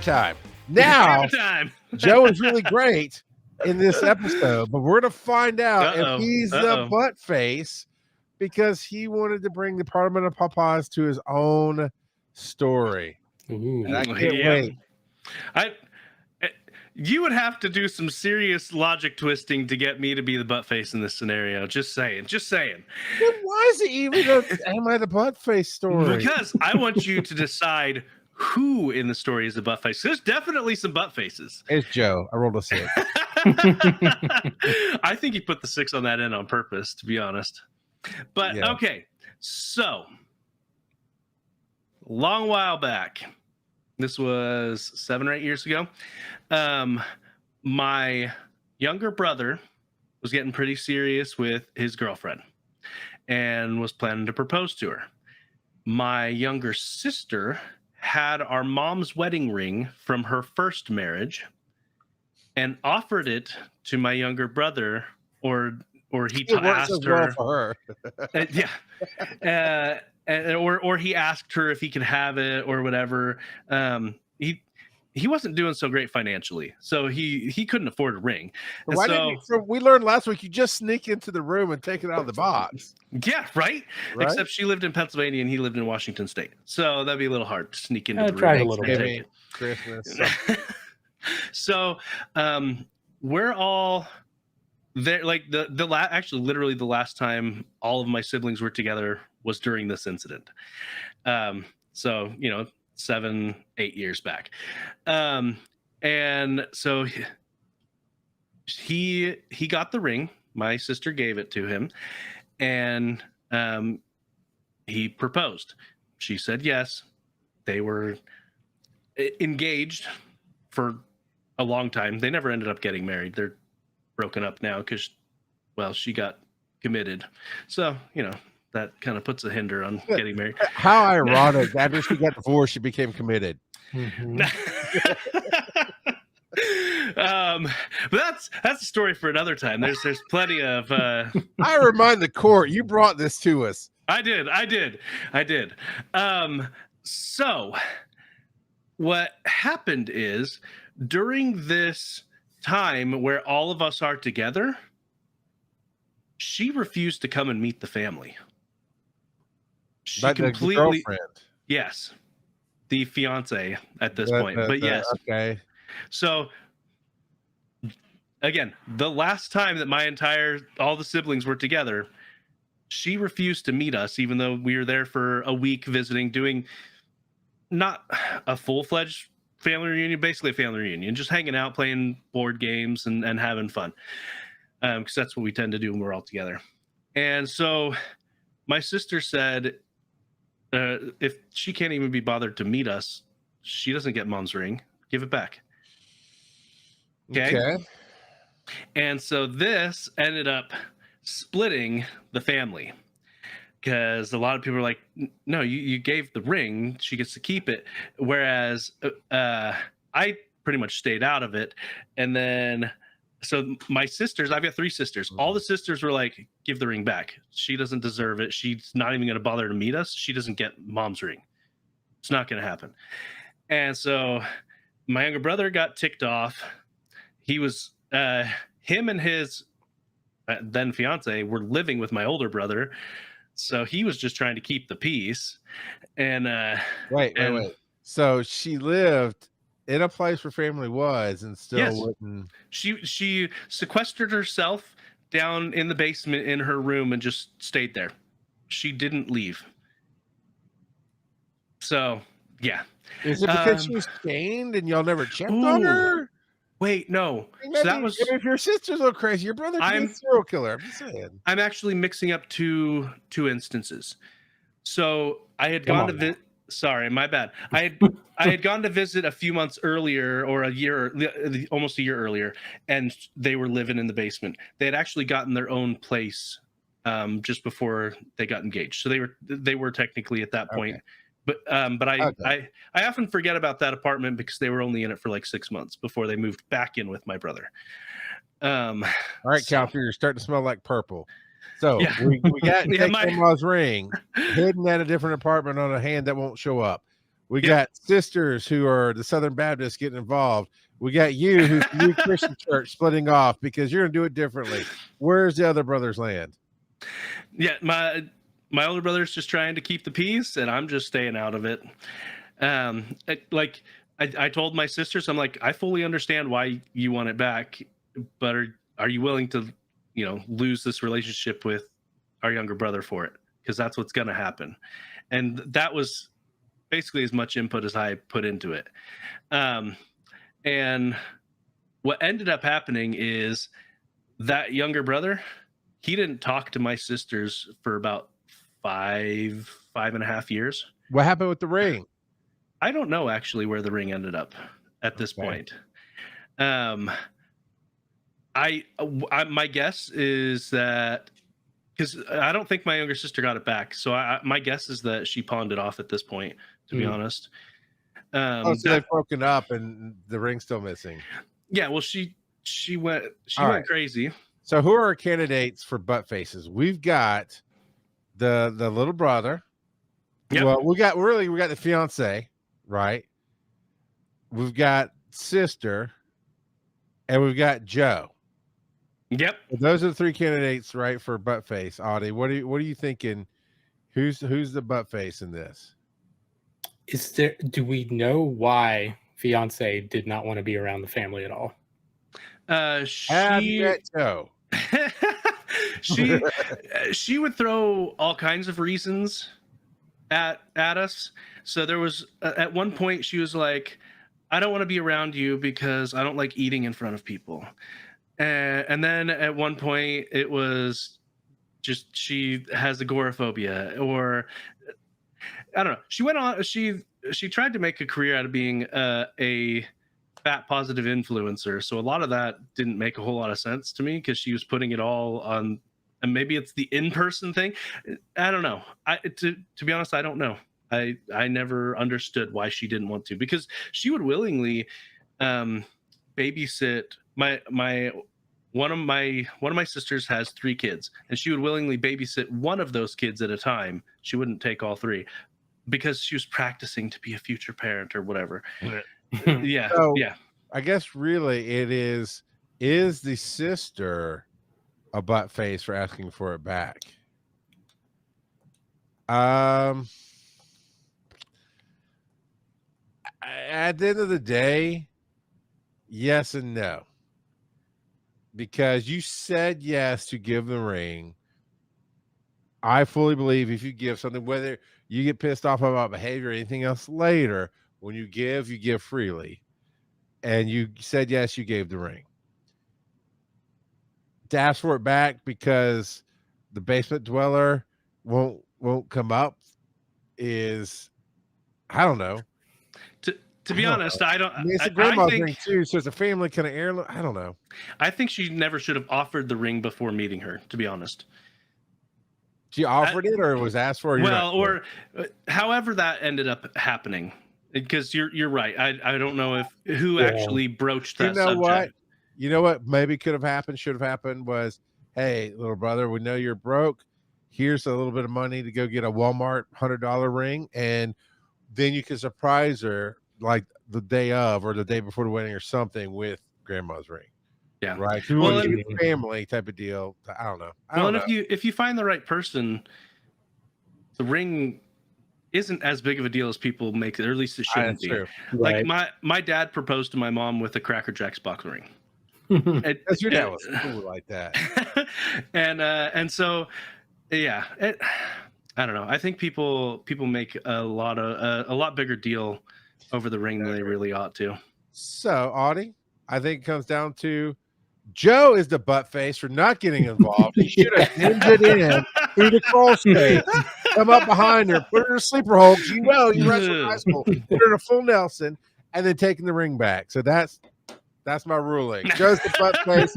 time. Now, Hammer time. Joe is really great in this episode, but we're going to find out if he's the butt face because he wanted to bring the Parliament of Pawpaws to his own story. And I can't wait. You would have to do some serious logic twisting to get me to be the butt face in this scenario. Just saying. Then why is it even am I the butt face story? Because I want you to decide who in the story is the butt face. There's definitely some butt faces. It's Joe. I rolled a 6. I think he put the 6 on that end on purpose, to be honest. But okay, so long while back. This was 7 or 8 years ago. My younger brother was getting pretty serious with his girlfriend and was planning to propose to her. My younger sister had our mom's wedding ring from her first marriage and offered it to my younger brother, or he asked her. For her. Or he asked her if he could have it or whatever. He wasn't doing so great financially, so he couldn't afford a ring. So we learned last week you just sneak into the room and take it out of the box. Yeah, right? Except she lived in Pennsylvania and he lived in Washington State, so that'd be a little hard to sneak into the room. Tried a little bit. Christmas. So we're all there. Like actually, literally the last time all of my siblings were together was during this incident. So 7-8 years back. And so he got the ring. My sister gave it to him, and he proposed. She said yes. They were engaged for a long time. They never ended up getting married. They're broken up now because, she got committed. So, that kind of puts a hinder on getting married. How ironic. After she got divorced, she became committed. Mm-hmm. But that's a story for another time. There's plenty of I remind the court, you brought this to us. I did. So what happened is during this time where all of us are together, she refused to come and meet the family. She completely, the girlfriend. Yes, the fiance at this point. But yes, okay. So again, the last time that all the siblings were together, she refused to meet us, even though we were there for a week visiting, doing not a full-fledged family reunion, basically a family reunion, just hanging out, playing board games and having fun. Because that's what we tend to do when we're all together. And so my sister said, if she can't even be bothered to meet us, she doesn't get mom's ring. Give it back. Okay. And so this ended up splitting the family, because a lot of people are like, no, you gave the ring, she gets to keep it. Whereas I pretty much stayed out of it. And then so my sisters, I've got 3 sisters. All the sisters were like, give the ring back. She doesn't deserve it. She's not even going to bother to meet us. She doesn't get mom's ring. It's not going to happen. And so my younger brother got ticked off. He was, him and his then fiance were living with my older brother. So he was just trying to keep the peace. And wait. So she lived in a place where family was and still wouldn't. She sequestered herself down in the basement in her room and just stayed there. She didn't leave. So yeah. Is it because she was chained and y'all never checked on her? Wait, no. So that was, if your sister's a little crazy, your brother could be a serial killer. I'm just saying. I'm actually mixing up two instances. So I had gone to visit. Sorry, my bad. I had gone to visit a few months earlier, or almost a year earlier, and they were living in the basement. They had actually gotten their own place just before they got engaged. So they were technically at that point. Okay. But I often forget about that apartment because they were only in it for like 6 months before they moved back in with my brother. All right, Calvin, you're starting to smell like purple. So we got grandma's ring hidden at a different apartment on a hand that won't show up. We got sisters who are the Southern Baptists getting involved. We got you, who's the new Christian church, splitting off because you're going to do it differently. Where's the other brothers land? Yeah, my older brother's just trying to keep the peace, and I'm just staying out of it. I told my sisters, I'm like, I fully understand why you want it back, but are you willing to, lose this relationship with our younger brother for it? Because that's what's going to happen. And that was basically as much input as I put into it. And what ended up happening is that younger brother, he didn't talk to my sisters for about 5.5 years. What happened with the ring? I don't know actually where the ring ended up at this point. My guess is that, because I don't think my younger sister got it back, so my guess is that she pawned it off at this point, to be honest. So they've broken up and the ring's still missing. Yeah, well, she went crazy. So who are our candidates for butt faces? We've got the little brother. Yep. Well, we got the fiance, right? We've got sister, and we've got Joe. Yep. Those are the three candidates, right, for butt face. Audie, what are you thinking? Who's the butt face in this? Do we know why fiance did not want to be around the family at all? She would throw all kinds of reasons at us. So there was at one point she was like, I don't want to be around you because I don't like eating in front of people. And then at one point it was just she has agoraphobia, or I don't know. She went on. She tried to make a career out of being a fat positive influencer. So a lot of that didn't make a whole lot of sense to me because she was putting it all on. And maybe it's the in-person thing. I don't know. To be honest, I don't know. I never understood why she didn't want to, because she would willingly babysit one of my sisters has 3 kids, and she would willingly babysit one of those kids at a time. She wouldn't take all 3 because she was practicing to be a future parent or whatever. Yeah. So, yeah. I guess really it is the sister a butt face for asking for it back? At the end of the day, yes and no. Because you said yes to give the ring. I fully believe if you give something, whether you get pissed off about behavior or anything else later, when you give freely. And you said yes, you gave the ring. To ask for it back because the basement dweller won't come up is, I don't know. To be honest, I don't. I mean, it's a grandma's ring too, so it's a family kind of heirloom. I don't know. I think she never should have offered the ring before meeting her. To be honest, she offered it, or it was asked for. Well, or however that ended up happening. Because you're right. I don't know who actually broached that subject. You know what? Maybe could have happened, should have happened was, hey, little brother, we know you're broke. Here's a little bit of money to go get a Walmart $100 ring, and then you can surprise her like the day of or the day before the wedding or something with grandma's ring. Yeah. Right. Family type of deal. I don't know. If you find the right person, the ring isn't as big of a deal as people make it, or at least it shouldn't be. True. Like my dad proposed to my mom with a Cracker Jacks box ring. That's your dad was cool like that. and so yeah, I don't know. I think people make a lot bigger deal over the ring than they really ought to. So Audie, I think it comes down to Joe is the butt face for not getting involved. He should have hemmed it in through the crawl space, come up behind her, put her in a sleeper hold. You wrestled in high school, put her in a full Nelson, and then taking the ring back. So that's my ruling. Joe's the butt face.